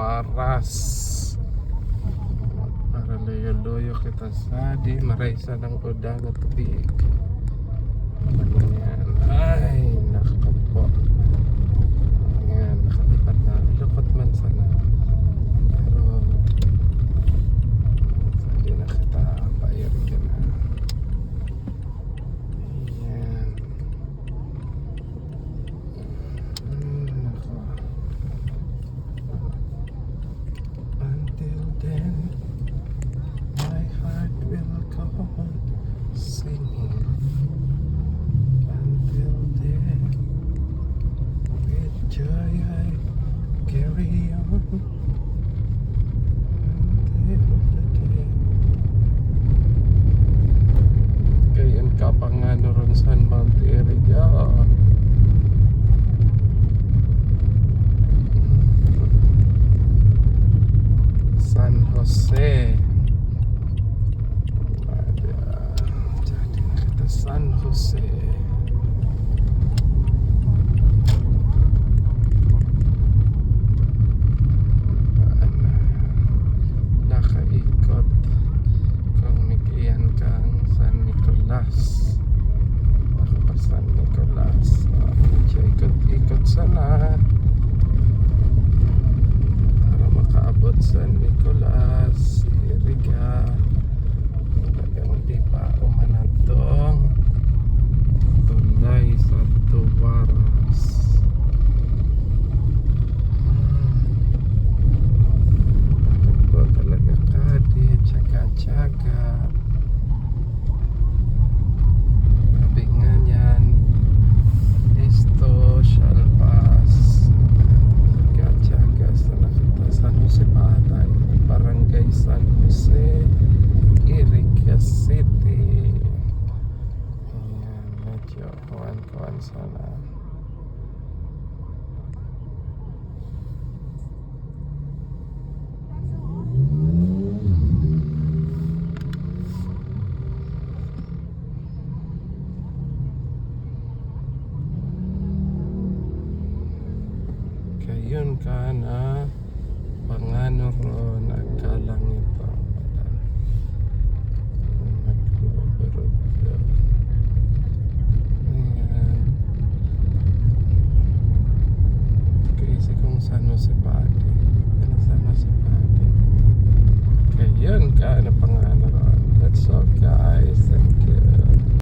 Waras para loyo-loyo kita sa di maraysa ng udang at tubig. Ayan. Ay nakapo. Ayan, nakalipat na. Lukot man sana, pero hindi na kita bayar ka na. Ayan. Nako. Until then, my heart will go on singing. Until then, with joy I carry on. Until the day. Kayan ka pa nga ron sa Mount Iriga. San Jose. Jadi kita San Jose. Nakaikot kung migiyan kang San Nicolas. Ako pa San Nicolas. Medyo ikot-ikot sana para makaabot San Nicolas, Iriga. Talagang di pa umanatong tulay sa Waras. Ako talaga kadi, tsaga-tsaga. Sabi nga niyan, esto shall pass. Tsaga-tsaga sa nakita San Jose Patay, Barangay San Jose, Iriga City. Ayan, medyo kuwan-kuwan sana. Kayon ka na pangano ro nagkalang ito. Nagkuburog. Ayan. Kasi kung San Jose Pati. San Jose Pati. Kayon ka na pangano ro. That's all.